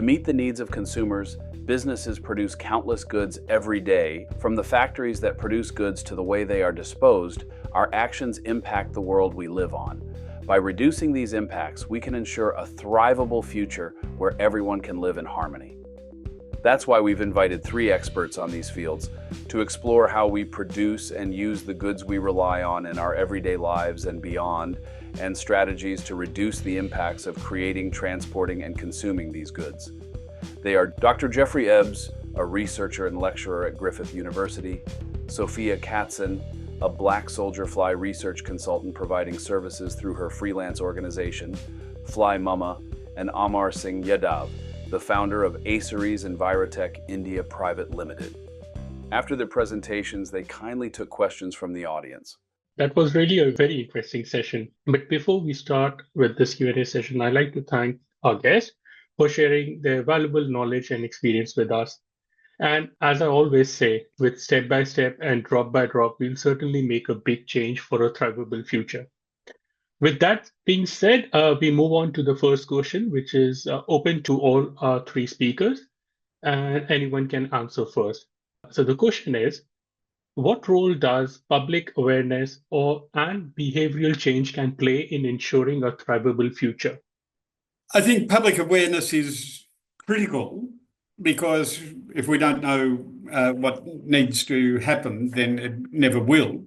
meet the needs of consumers, businesses produce countless goods every day. From the factories that produce goods to the way they are disposed, our actions impact the world we live on. By reducing these impacts, we can ensure a thrivable future where everyone can live in harmony. That's why we've invited 3 experts on these fields to explore how we produce and use the goods we rely on in our everyday lives and beyond, and strategies to reduce the impacts of creating, transporting, and consuming these goods. They are Dr. Geoffrey Ebbs, a researcher and lecturer at Griffith University, Sofia Katzin, a black soldier fly research consultant providing services through her freelance organization, Fly Mumma, and Amar Singh Yadav, the founder of Aseries Envirotek India Private Limited. After their presentations, they kindly took questions from the audience. That was really a very interesting session. But before we start with this Q&A session, I'd like to thank our guests for sharing their valuable knowledge and experience with us. And as I always say, with step by step and drop by drop, we'll certainly make a big change for a thrivable future. With that being said, we move on to the first question, which is open to all our 3 speakers, and anyone can answer first. So the question is, what role does public awareness and behavioral change can play in ensuring a thrivable future? I think public awareness is critical, because if we don't know what needs to happen, then it never will.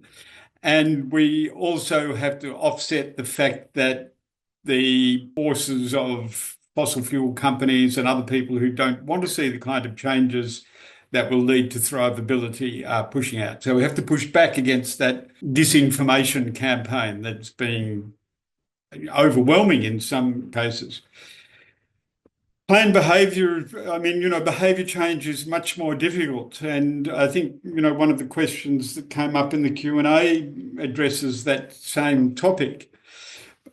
And we also have to offset the fact that the forces of fossil fuel companies and other people who don't want to see the kind of changes that will lead to thrivability are pushing out. So we have to push back against that disinformation campaign that's being overwhelming in some cases. Planned behaviour, behaviour change is much more difficult. And I think, one of the questions that came up in the Q&A addresses that same topic.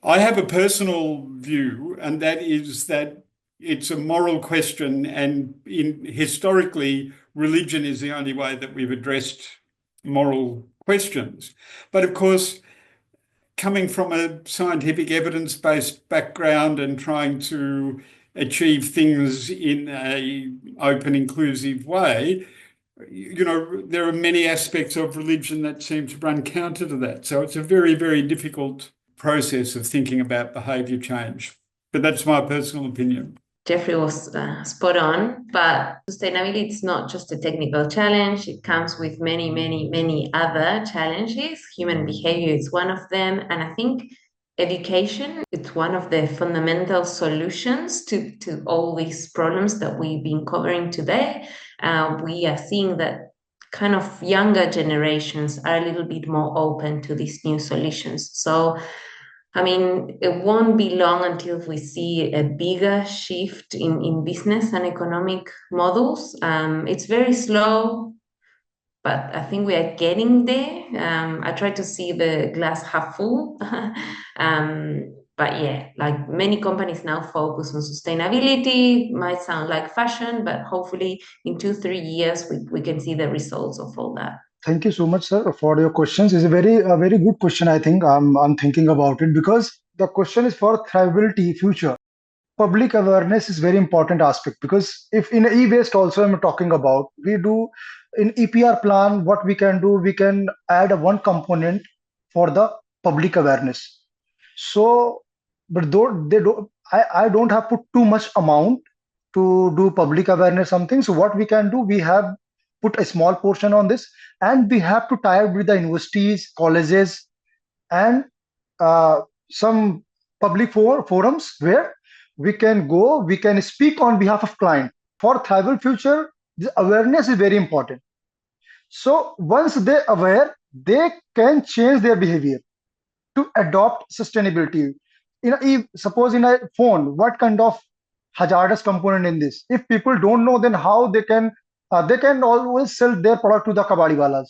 I have a personal view, and that is that it's a moral question, and historically, religion is the only way that we've addressed moral questions. But of course, coming from a scientific evidence-based background and trying to achieve things in an open, inclusive way, there are many aspects of religion that seem to run counter to that. So it's a very, very difficult process of thinking about behaviour change. But that's my personal opinion. Geoffrey was spot on, but sustainability is not just a technical challenge. It comes with many, many, many other challenges. Human behavior is one of them. And I think education is one of the fundamental solutions to all these problems that we've been covering today. We are seeing that kind of younger generations are a little bit more open to these new solutions. So it won't be long until we see a bigger shift in business and economic models. It's very slow, but I think we are getting there. I try to see the glass half full. But yeah, like many companies now focus on sustainability. Might sound like fashion, but hopefully in 2-3 years, we can see the results of all that. Thank you so much, sir, for your questions. It's a very good question. I think I'm thinking about it because the question is for thrivability future. Public awareness is very important aspect, because if in e-waste also I'm talking about, we do in EPR plan, what we can do, we can add one component for the public awareness. So, but though I don't have put too much amount to do public awareness something. So what we can do, we have put a small portion on this, and we have to tie up with the universities, colleges, and some public forums where we can go, we can speak on behalf of client. For thrivable future, the awareness is very important. So once they're aware, they can change their behavior to adopt sustainability. Suppose in a phone, what kind of hazardous component in this? If people don't know, then how they can always sell their product to the kabadi walas.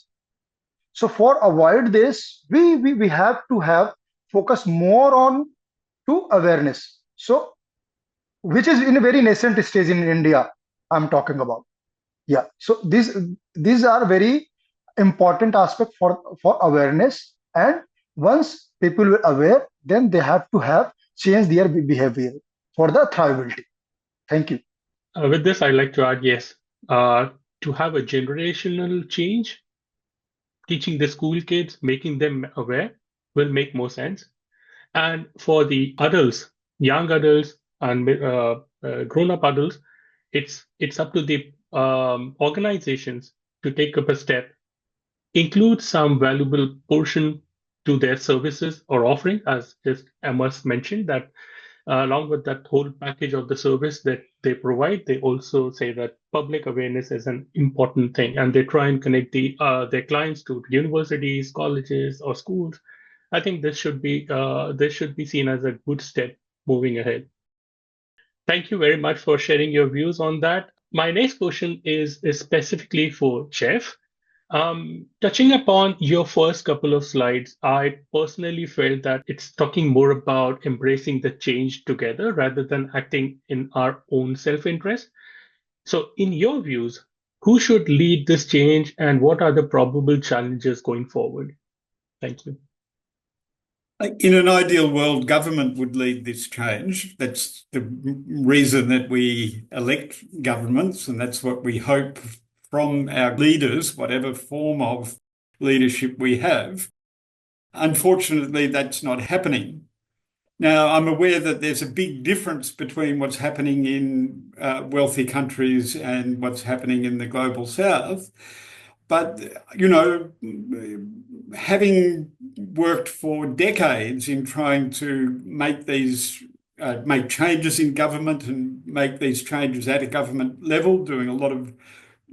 So for avoid this, we have to have focus more on to awareness. So which is in a very nascent stage in India, I'm talking about. Yeah. So these are very important aspects for awareness. And once people are aware, then they have to change their behavior for the thrivability. Thank you. With this, I'd like to add, yes, to have a generational change, teaching the school kids, making them aware will make more sense. And for the adults, young adults and grown-up adults, it's up to the organizations to take up a step, include some valuable portion to their services or offering, as just Amos mentioned, that along with that whole package of the service that they provide, they also say that public awareness is an important thing, and they try and connect their clients to universities, colleges, or schools. I think this should be seen as a good step moving ahead. Thank you very much for sharing your views on that. My next question is specifically for Jeff. Touching upon your first couple of slides, I personally felt that it's talking more about embracing the change together rather than acting in our own self-interest. So, in your views, who should lead this change and what are the probable challenges going forward? Thank you. In an ideal world, government would lead this change. That's the reason that we elect governments, and that's what we hope from our leaders, whatever form of leadership we have. Unfortunately, that's not happening. Now, I'm aware that there's a big difference between what's happening in wealthy countries and what's happening in the global south. But, having worked for decades in trying to make make changes in government and make these changes at a government level, doing a lot of,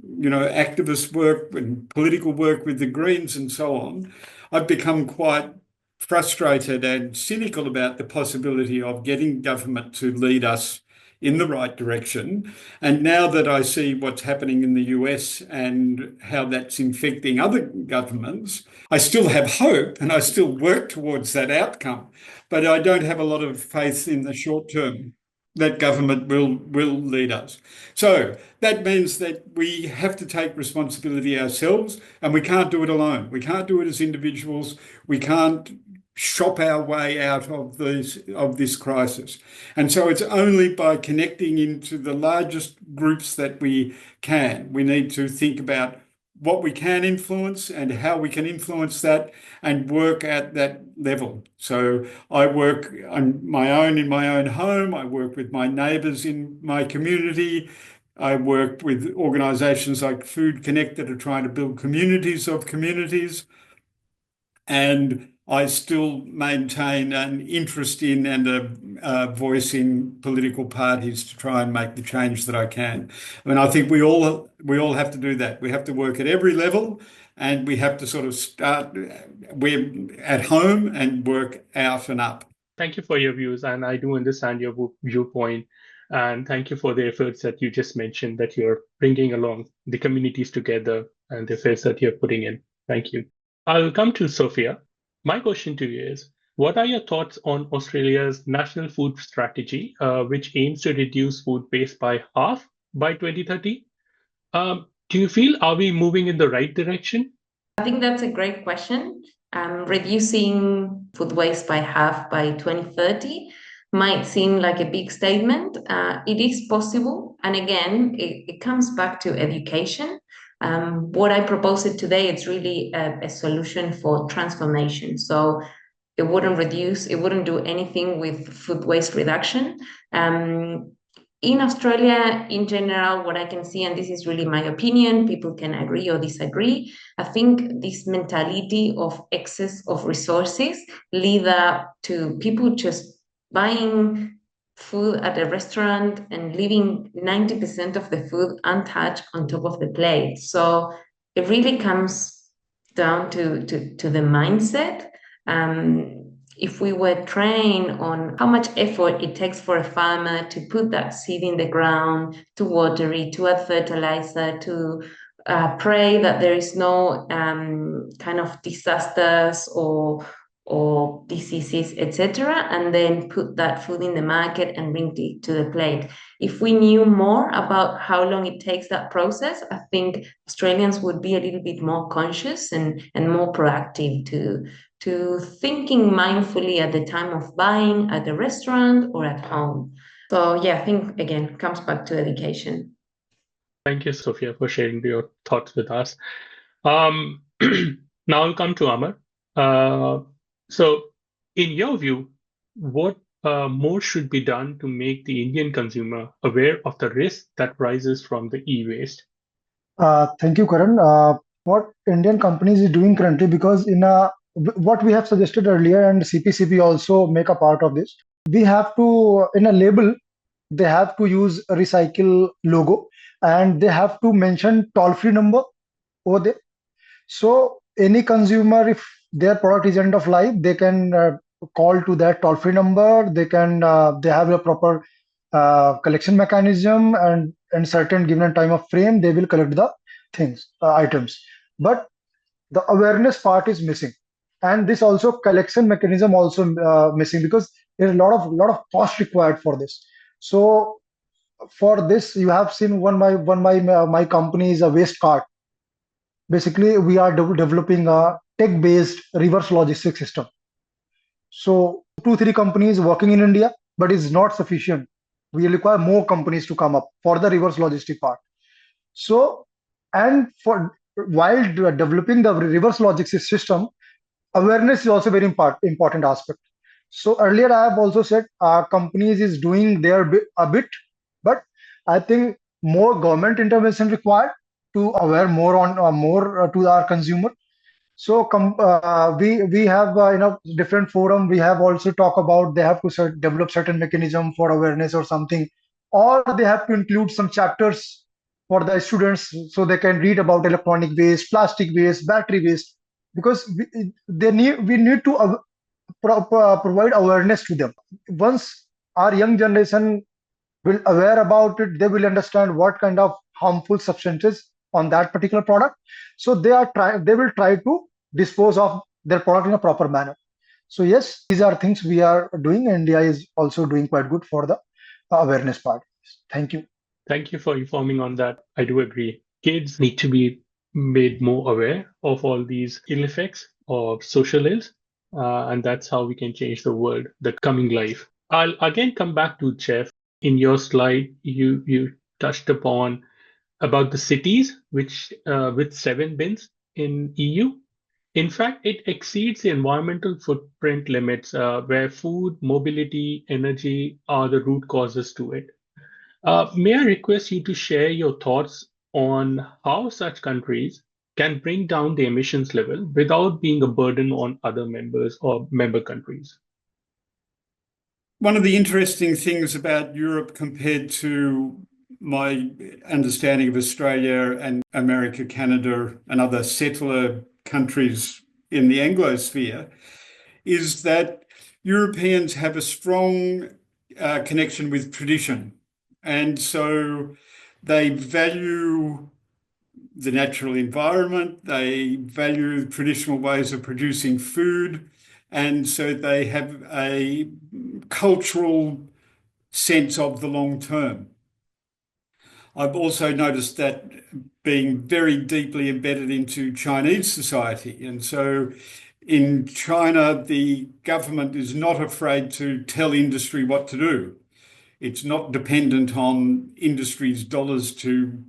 activist work and political work with the Greens and so on, I've become quite frustrated and cynical about the possibility of getting government to lead us in the right direction. And now that I see what's happening in the US and how that's infecting other governments, I still have hope and I still work towards that outcome. But I don't have a lot of faith in the short term that government will lead us. So that means that we have to take responsibility ourselves, and we can't do it alone. We can't do it as individuals. We can't shop our way out of this crisis. And so it's only by connecting into the largest groups that we can. We need to think about what we can influence and how we can influence that and work at that level. So I work on my own in my own home. I work with my neighbours in my community. I work with organisations like Food Connect that are trying to build communities of communities. And I still maintain an interest in and a voice in political parties to try and make the change that I can. I mean, I think we all have to do that. We have to work at every level, and we have to sort of start at home and work out and up. Thank you for your views, and I do understand your viewpoint. And thank you for the efforts that you just mentioned, that you're bringing along the communities together and the efforts that you're putting in. Thank you. I'll come to Sofia. My question to you is, what are your thoughts on Australia's national food strategy, which aims to reduce food waste by half by 2030? Do you feel, are we moving in the right direction? I think that's a great question. Reducing food waste by half by 2030 might seem like a big statement. It is possible. And again, it comes back to education. What I propose it today, it's really a solution for transformation. So it wouldn't do anything with food waste reduction. In Australia, in general, what I can see, and this is really my opinion, people can agree or disagree, I think this mentality of excess of resources lead up to people just buying food at a restaurant and leaving 90% of the food untouched on top of the plate. So it really comes down to the mindset. If we were trained on how much effort it takes for a farmer to put that seed in the ground, to water it, to add fertilizer, to pray that there is no kind of disasters or diseases, etc., and then put that food in the market and bring it to the plate. If we knew more about how long it takes that process, I think Australians would be a little bit more conscious and more proactive to thinking mindfully at the time of buying at the restaurant or at home. So yeah, I think again comes back to education. Thank you, Sophia, for sharing your thoughts with us. Um, now I'll come to Amar. Uh, so, in your view, what more should be done to make the Indian consumer aware of the risk that rises from the e-waste? Thank you, Karan. What Indian companies is doing currently, because what we have suggested earlier, and CPCB also make a part of this. We have to, in a label, they have to use a recycle logo, and they have to mention toll-free number over there. So any consumer, if their product is end of life, they can call to that toll-free number. They have a proper collection mechanism, and certain given time of frame, they will collect the items. But the awareness part is missing, and this also collection mechanism also missing, because there's a lot of cost required for this. So for this, you have seen my company is a waste cart. Basically, we are developing a tech-based reverse logistics system. So 2, 3 companies working in India, but it's not sufficient. We require more companies to come up for the reverse logistic part. So, and for while developing the reverse logistics system, awareness is also very important aspect. So earlier I have also said companies is doing their a bit, but I think more government intervention required to aware more on more to our consumer. So we have different forum. We have also talk about they have to develop certain mechanism for awareness or something, or they have to include some chapters for the students so they can read about electronic waste, plastic waste, battery waste, because we need to provide awareness to them. Once our young generation will aware about it, they will understand what kind of harmful substances on that particular product. So they will try to dispose of their product in a proper manner. So yes, these are things we are doing. India is also doing quite good for the awareness part. Thank you. Thank you for informing on that. I do agree. Kids need to be made more aware of all these ill effects of social ills, and that's how we can change the world, the coming life. I'll again come back to Jeff. In your slide, you touched upon about the cities which with 7 bins in EU. In fact, it exceeds the environmental footprint limits where food, mobility, energy are the root causes to it. May I request you to share your thoughts on how such countries can bring down the emissions level without being a burden on other members or member countries? One of the interesting things about Europe compared to my understanding of Australia and America, Canada, and other settler countries in the Anglosphere is that Europeans have a strong connection with tradition. And so they value the natural environment, they value traditional ways of producing food, and so they have a cultural sense of the long term. I've also noticed that being very deeply embedded into Chinese society. And so in China, the government is not afraid to tell industry what to do. It's not dependent on industry's dollars to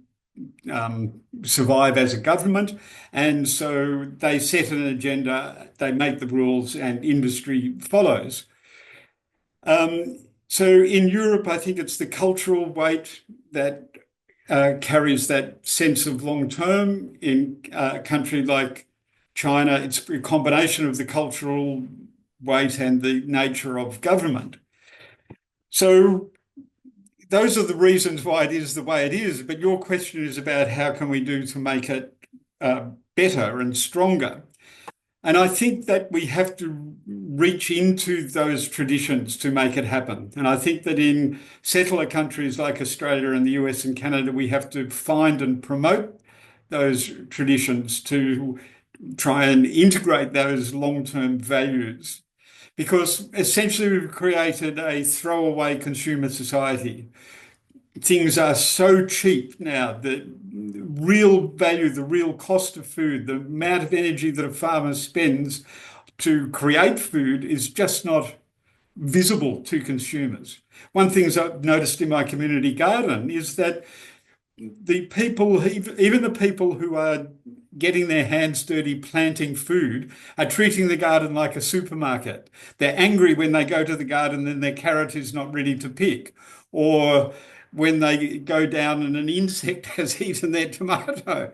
survive as a government. And so they set an agenda, they make the rules, and industry follows. So in Europe, I think it's the cultural weight that carries that sense of long term. In a country like China, it's a combination of the cultural weight and the nature of government. So those are the reasons why it is the way it is. But your question is about how can we do to make it better and stronger. And I think that we have to reach into those traditions to make it happen. And I think that in settler countries like Australia and the US and Canada, we have to find and promote those traditions to try and integrate those long-term values. Because essentially we've created a throwaway consumer society. Things are so cheap now that real value, the real cost of food, the amount of energy that a farmer spends to create food is just not visible to consumers. One thing I've noticed in my community garden is that the people, even the people who are getting their hands dirty planting food, are treating the garden like a supermarket. They're angry when they go to the garden and their carrot is not ready to pick, or when they go down and an insect has eaten their tomato.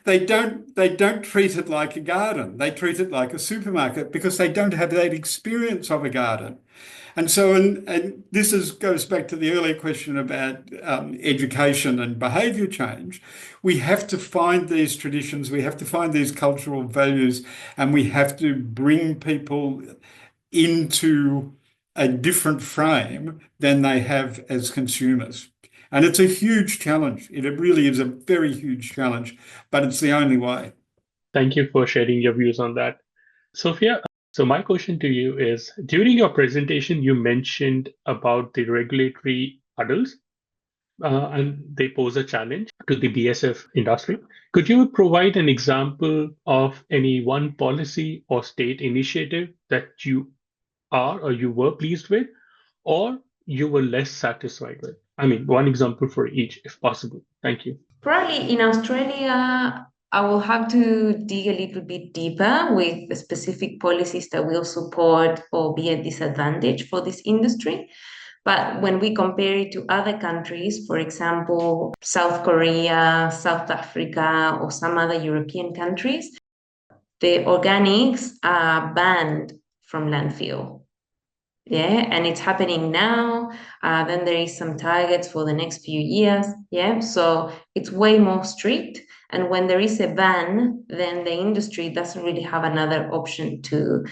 They don't treat it like a garden. They treat it like a supermarket because they don't have that experience of a garden. And so, and this goes back to the earlier question about education and behaviour change. We have to find these traditions, we have to find these cultural values, and we have to bring people into a different frame than they have as consumers. And it's a huge challenge. It really is a very huge challenge, but it's the only way. Thank you for sharing your views on that. Sophia, so my question to you is, during your presentation, you mentioned about the regulatory hurdles, and they pose a challenge to the BSF industry. Could you provide an example of any one policy or state initiative that you are or you were pleased with, or you were less satisfied with? I mean, one example for each, if possible. Thank you. Probably in Australia, I will have to dig a little bit deeper with the specific policies that will support or be a disadvantage for this industry. But when we compare it to other countries, for example, South Korea, South Africa, or some other European countries, the organics are banned from landfill. Yeah, and it's happening now. Then there is some targets for the next few years. Yeah, so it's way more strict. And when there is a ban, then the industry doesn't really have another option to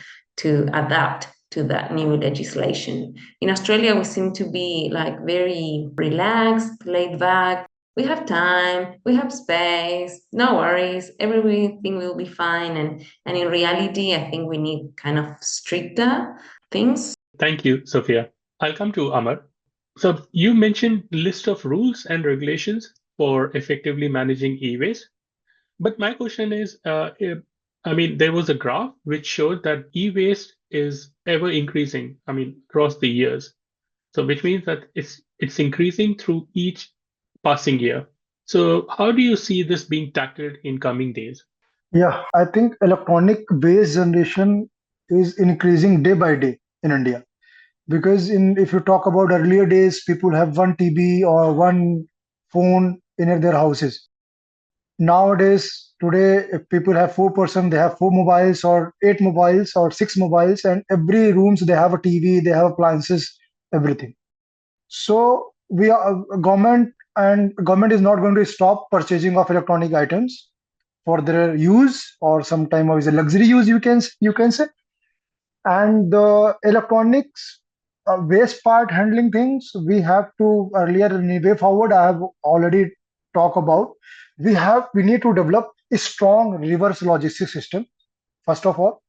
adapt to that new legislation. In Australia, we seem to be like very relaxed, laid back. We have time, we have space, no worries, everything will be fine. And in reality, I think we need kind of stricter things. Thank you, Sophia. I'll come to Amar. So you mentioned list of rules and regulations for effectively managing e-waste. But my question is, there was a graph which showed that e-waste is ever increasing, across the years. So which means that it's increasing through each passing year. So how do you see this being tackled in coming days? Yeah, I think electronic waste generation is increasing day by day in India. Because if you talk about earlier days, people have one TV or one phone in their houses. Nowadays, today, if people have 4 person, they have 4 mobiles or 8 mobiles or 6 mobiles, and every rooms they have a TV, they have appliances, everything. So government is not going to stop purchasing of electronic items for their use, or sometime is a luxury use, you can say. And the electronics waste part handling things, we have to earlier in the way forward, I have already talked about, we need to develop a strong reverse logistics system, first of all.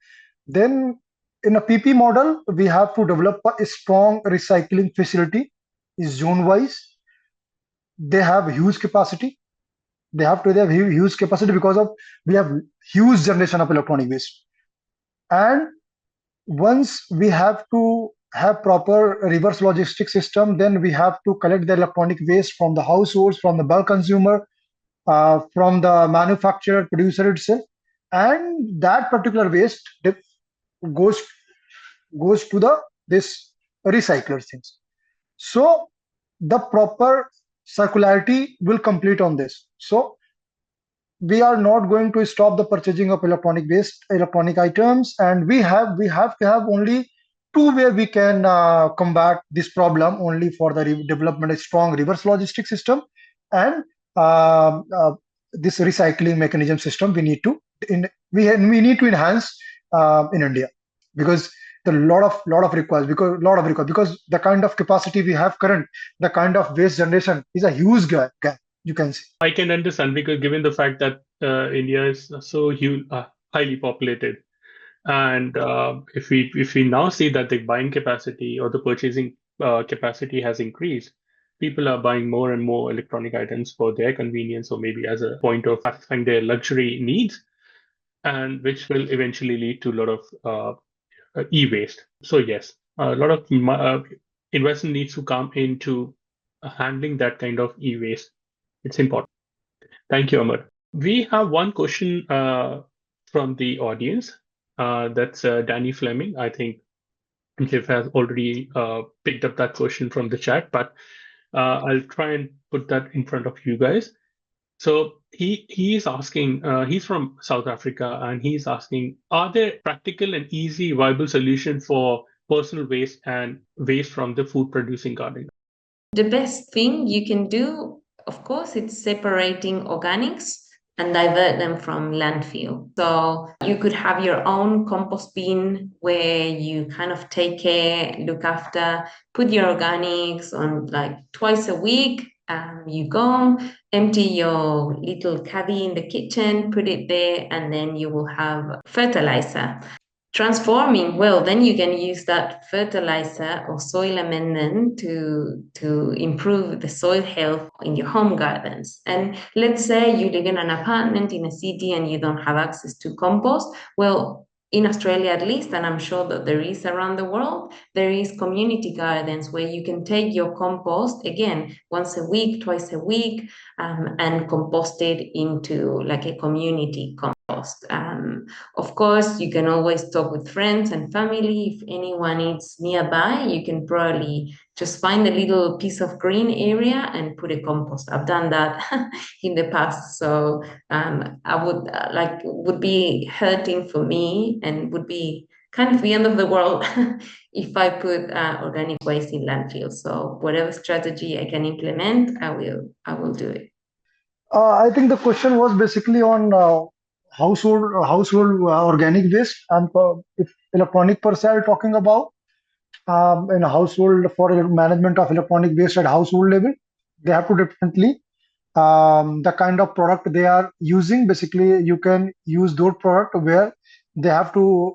Then in a PP model, we have to develop a strong recycling facility, is zone wise. They have huge capacity. They have huge capacity because of we have huge generation of electronic waste. And once we have to have proper reverse logistics system, then we have to collect the electronic waste from the households, from the bulk consumer, from the manufacturer, producer itself, and that particular waste goes to this recycler things. So the proper circularity will complete on this. So we are not going to stop the purchasing of electronic waste, electronic items, and we have to have only two way we can combat this problem, only for the development of strong reverse logistics system and this recycling mechanism system. We need to enhance in India, because the lot of requires because the kind of capacity we have current, the kind of waste generation is a huge gap, you can see. I can understand, because given the fact that India is so huge, highly populated, and if we now see that the buying capacity or the purchasing capacity has increased, people are buying more and more electronic items for their convenience, or maybe as a point of satisfying their luxury needs, and which will eventually lead to a lot of e-waste. So yes, a lot of investment needs to come into handling that kind of e-waste. It's important. Thank you, Amar. We have one question from the audience. That's Danny Fleming. I think Jeff has already picked up that question from the chat, but I'll try and put that in front of you guys. So he is asking, he's from South Africa, and he's asking, are there practical and easy viable solutions for personal waste and waste from the food producing garden? The best thing you can do, of course, it's separating organics and divert them from landfill. So you could have your own compost bin where you kind of take care, look after, put your organics on like twice a week. You go, empty your little caddy in the kitchen, put it there, and then you will have fertilizer. Transforming, well, then you can use that fertilizer or soil amendment to improve the soil health in your home gardens. And let's say you live in an apartment in a city and you don't have access to compost. Well, in Australia at least, and I'm sure that there is around the world, there is community gardens where you can take your compost, again, once a week, twice a week, and compost it into like a community compost. Of course, you can always talk with friends and family. If anyone is nearby, you can probably just find a little piece of green area and put a compost. I've done that in the past. So I would be hurting for me and would be kind of the end of the world if I put organic waste in landfill. So whatever strategy I can implement, I will do it. I think the question was basically on household organic waste, and if electronic per se are talking about in a household for management of electronic waste at household level, they have to definitely the kind of product they are using. Basically, you can use those product where they have to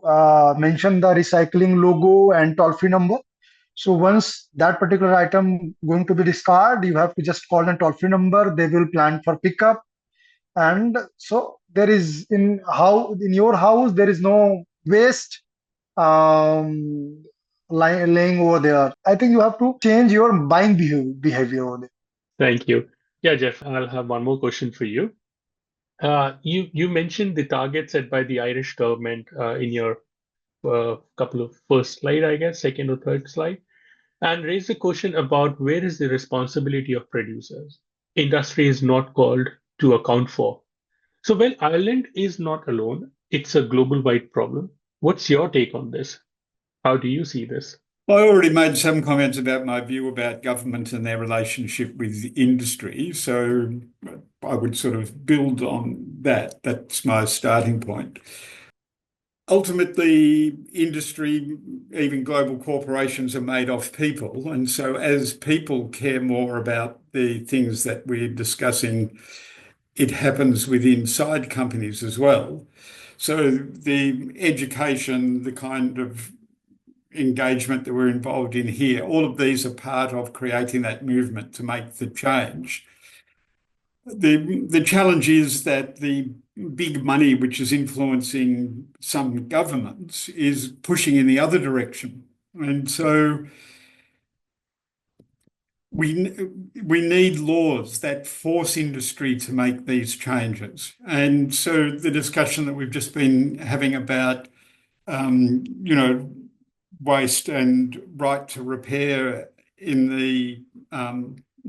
mention the recycling logo and toll-free number. So once that particular item going to be discarded, you have to just call a toll-free number. They will plan for pickup. And so there is in your house there is no waste laying over there. I think you have to change your buying behavior over there. Thank you. Yeah, Jeff, I'll have one more question for you. You mentioned the target set by the Irish government in your couple of first slide, I guess, second or third slide, and raised a question about where is the responsibility of producers? Industry is not called to account for. So, well, Ireland is not alone. It's a global-wide problem. What's your take on this? How do you see this? Well, I already made some comments about my view about government and their relationship with industry. So I would sort of build on that. That's my starting point. Ultimately, industry, even global corporations, are made of people. And so as people care more about the things that we're discussing, it happens inside companies as well. So the education, the kind of engagement that we're involved in here, all of these are part of creating that movement to make the change. The challenge is that the big money, which is influencing some governments, is pushing in the other direction. And so we need laws that force industry to make these changes. And so the discussion that we've just been having about, waste and right to repair in the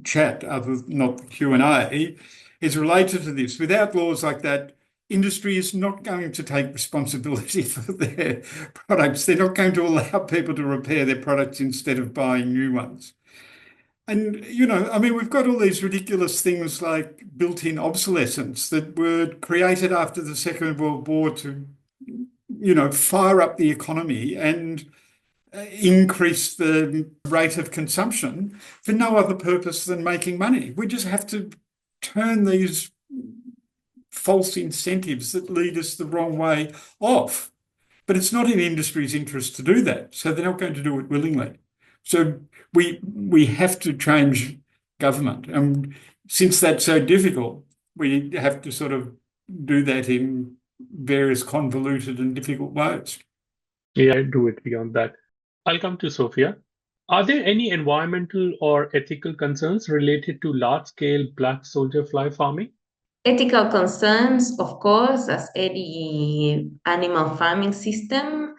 chat, not the Q&A, is related to this. Without laws like that, industry is not going to take responsibility for their products. They're not going to allow people to repair their products instead of buying new ones. And, we've got all these ridiculous things like built-in obsolescence that were created after the Second World War to, fire up the economy and increase the rate of consumption for no other purpose than making money. We just have to turn these false incentives that lead us the wrong way off. But it's not in industry's interest to do that, so they're not going to do it willingly. So we have to change government. And since that's so difficult, we have to sort of do that in various convoluted and difficult ways. Yeah, I do it beyond that. I'll come to Sophia. Are there any environmental or ethical concerns related to large-scale black soldier fly farming? Ethical concerns, of course, as any animal farming system,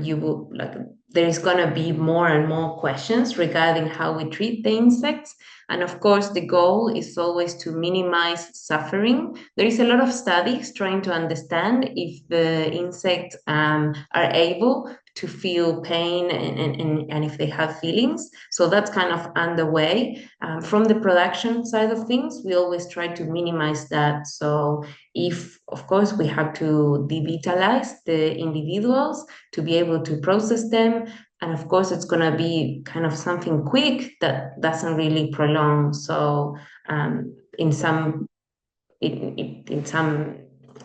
you will like there is going to be more and more questions regarding how we treat the insects. And of course, the goal is always to minimize suffering. There is a lot of studies trying to understand if the insects are able to feel pain and if they have feelings. So that's kind of underway. From the production side of things, we always try to minimize that. So if, of course, we have to devitalize the individuals to be able to process them, and of course, it's going to be kind of something quick that doesn't really prolong. So in some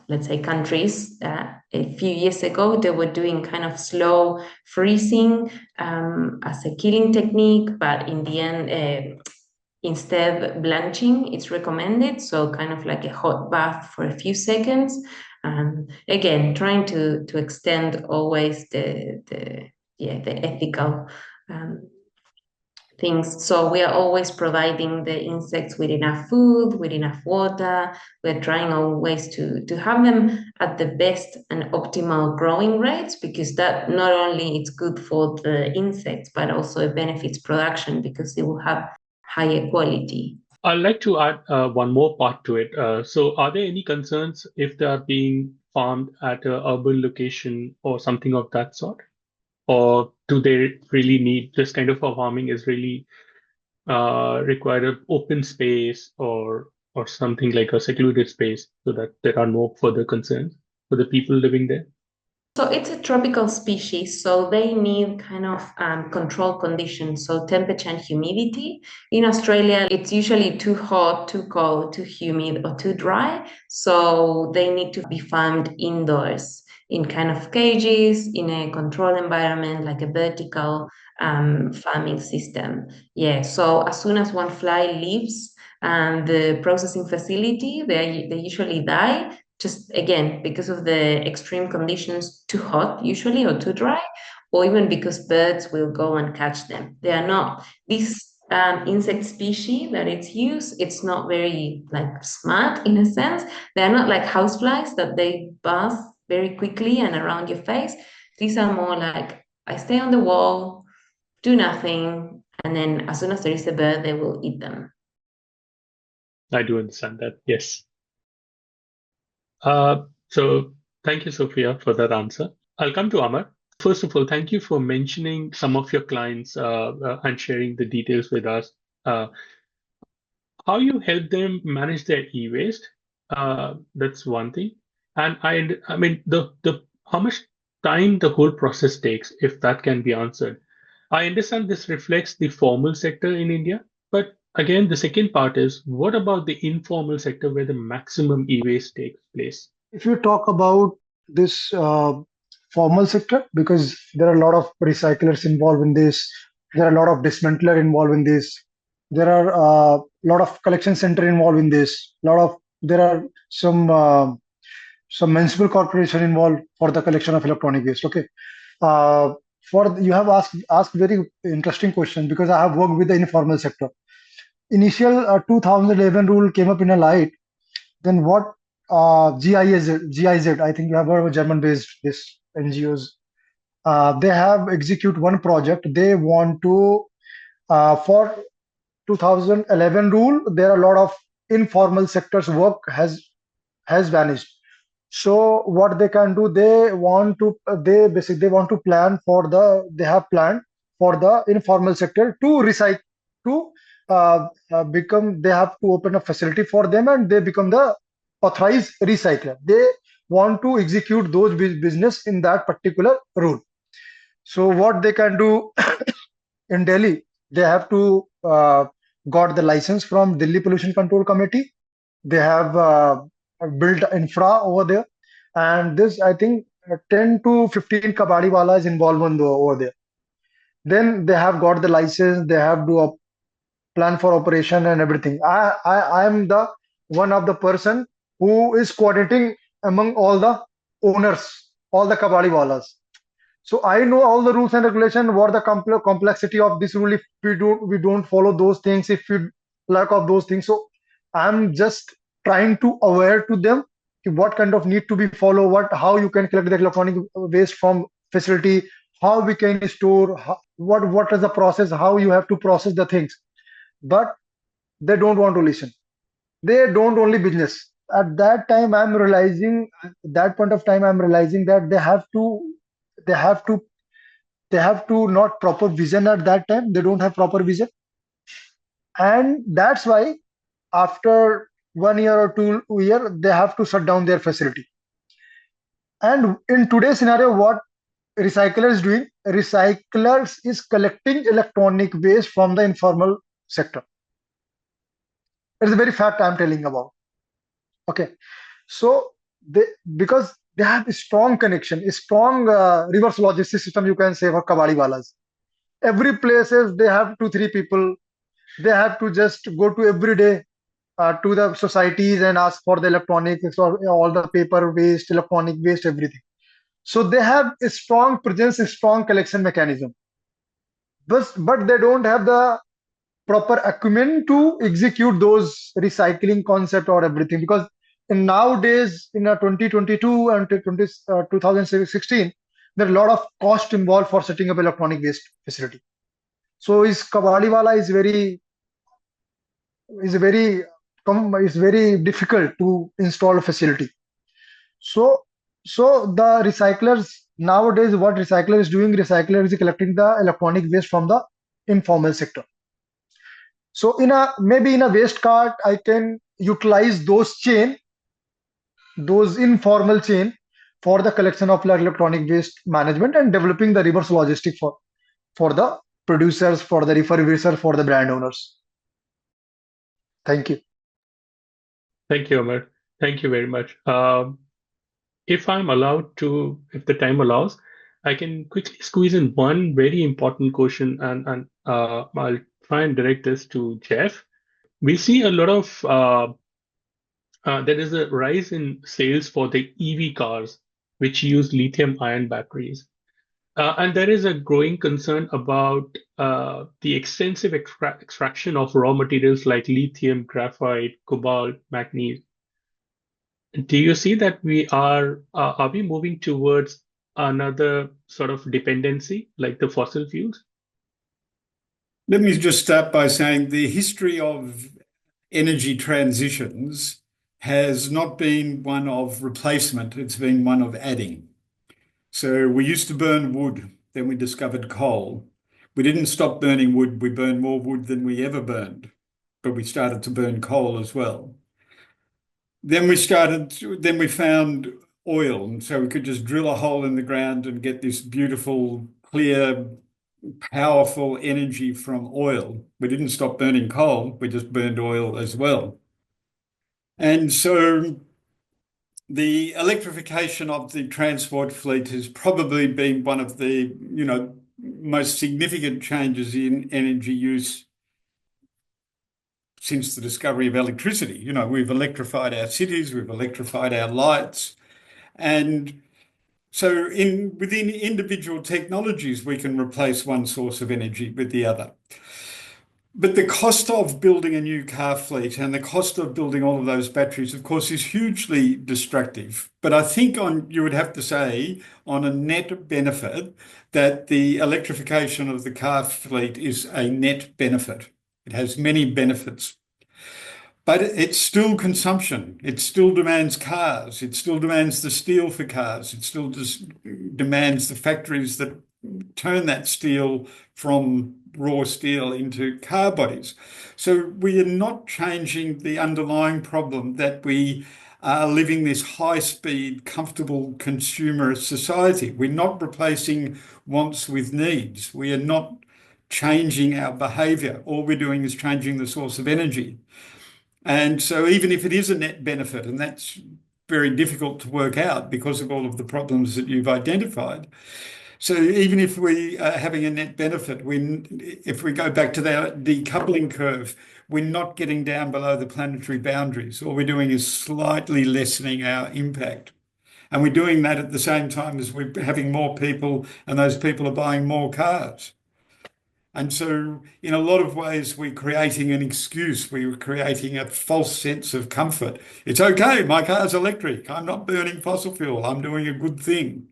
let's say countries, a few years ago they were doing kind of slow freezing as a killing technique, but in the end instead blanching is recommended, so kind of like a hot bath for a few seconds. Again, trying to extend always the ethical things. So we are always providing the insects with enough food, with enough water. We're trying always to have them at the best and optimal growing rates, because that not only it's good for the insects, but also it benefits production because it will have higher quality. I'd like to add one more part to it. So are there any concerns if they are being farmed at an urban location or something of that sort? Or do they really need this kind of a farming is really require an open space or something like a secluded space so that there are no further concerns for the people living there? So it's a tropical species, so they need kind of controlled conditions, so temperature and humidity. In Australia, it's usually too hot, too cold, too humid, or too dry, so they need to be farmed indoors in kind of cages, in a controlled environment, like a vertical farming system. Yeah, so as soon as one fly leaves the processing facility, they usually die, just again because of the extreme conditions, too hot usually or too dry, or even because birds will go and catch them. They are not this insect species that it's used, it's not very like smart in a sense. They're not like houseflies that they buzz very quickly and around your face. These are more like, I stay on the wall, do nothing, and then as soon as there is a bird, they will eat them. I do understand that, yes. So thank you, Sophia, for that answer. I'll come to Amar. First of all, thank you for mentioning some of your clients and sharing the details with us. How you help them manage their e-waste, that's one thing. And I mean, the how much time the whole process takes, if that can be answered. I understand this reflects the formal sector in India, but again, the second part is, what about the informal sector where the maximum e-waste takes place? If you talk about this formal sector, because there are a lot of recyclers involved in this, there are a lot of dismantler involved in this, there are a lot of collection center involved in this, there are some municipal corporation involved for the collection of electronic waste. Okay, you have asked very interesting question, because I have worked with the informal sector. Initial 2011 rule came up in a light. Then what GIZ, I think you have heard of German-based this NGOs. They have execute one project. They want to for 2011 rule. There are a lot of informal sectors work has vanished. So what they can do, they want to plan for they have planned for the informal sector to recycle, to become, they have to open a facility for them and they become the authorized recycler. They want to execute those business in that particular rule. So what they can do in Delhi, they have to got the license from Delhi Pollution Control Committee. They have built infra over there, and this, I think, 10 to 15 kabadi wala is involved over there. Then they have got the license, they have to plan for operation and everything. I am the one of the person who is coordinating among all the owners, all the kabadi walas. So I know all the rules and regulation, what the complexity of this rule if we don't follow those things, if we lack of those things. So I'm just trying to aware to them what kind of need to be follow, how you can collect the electronic waste from facility, how we can store, what is the process, how you have to process the things. But they don't want to listen. They don't only business. At that time, I'm realizing, at that point of time, I'm realizing that they have to they have to not proper vision at that time. They don't have proper vision, and that's why after 1 year or 2 year they have to shut down their facility. And in today's scenario, what recycler is doing, recyclers is collecting electronic waste from the informal sector. It's a very fact I'm telling about. Okay, so they, because they have a strong connection, a strong reverse logistics system, you can say, for kabadi walas. Every places they have 2 3 people. They have to just go to every day to the societies and ask for the electronics or all the paper waste, electronic waste, everything. So they have a strong presence, a strong collection mechanism. But they don't have the proper acumen to execute those recycling concept or everything, because in nowadays in 2022 and 2016 there are a lot of cost involved for setting up electronic waste facility. So is kabadiwala is very difficult to install a facility. So the recyclers nowadays, what recycler is doing, recycler is collecting the electronic waste from the informal sector. So maybe in a waste cart, I can utilize those informal chain for the collection of electronic waste management and developing the reverse logistic for the producers, for the refurbishers, for the brand owners. Thank you. Thank you, Amar. Thank you very much. If I'm allowed to, if the time allows, I can quickly squeeze in one very important question, and I'll try and direct this to Jeff. We see a lot of there is a rise in sales for the EV cars, which use lithium-ion batteries. And there is a growing concern about the extensive extraction of raw materials like lithium, graphite, cobalt, manganese. Do you see that are we moving towards another sort of dependency like the fossil fuels? Let me just start by saying the history of energy transitions has not been one of replacement, it's been one of adding. So we used to burn wood, then we discovered coal. We didn't stop burning wood, we burned more wood than we ever burned, but we started to burn coal as well. Then we found oil, and so we could just drill a hole in the ground and get this beautiful, clear, powerful energy from oil. We didn't stop burning coal, we just burned oil as well. And so the electrification of the transport fleet has probably been one of the, most significant changes in energy use since the discovery of electricity. We've electrified our cities, we've electrified our lights. And so within individual technologies, we can replace one source of energy with the other. But the cost of building a new car fleet and the cost of building all of those batteries, of course, is hugely destructive. But I think you would have to say on a net benefit that the electrification of the car fleet is a net benefit. It has many benefits. But it's still consumption. It still demands cars. It still demands the steel for cars. It still demands the factories that turn that steel from raw steel into car bodies. So we are not changing the underlying problem that we are living this high-speed, comfortable consumer society. We're not replacing wants with needs. We are not changing our behavior. All we're doing is changing the source of energy. And so even if it is a net benefit, and that's very difficult to work out because of all of the problems that you've identified. So even if we are having a net benefit, if we go back to the decoupling curve, we're not getting down below the planetary boundaries. All we're doing is slightly lessening our impact. And we're doing that at the same time as we're having more people, and those people are buying more cars. And so in a lot of ways, we're creating an excuse. We're creating a false sense of comfort. It's okay, my car's electric. I'm not burning fossil fuel. I'm doing a good thing.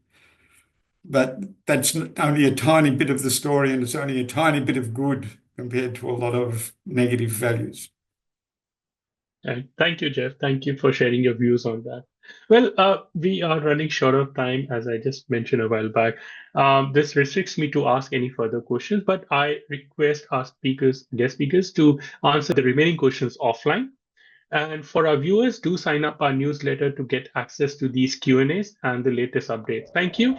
But that's only a tiny bit of the story, and it's only a tiny bit of good compared to a lot of negative values. Thank you, Jeff. Thank you for sharing your views on that. Well, we are running short of time, as I just mentioned a while back. This restricts me to ask any further questions, but I request our guest speakers, to answer the remaining questions offline. And for our viewers, do sign up our newsletter to get access to these Q&As and the latest updates. Thank you.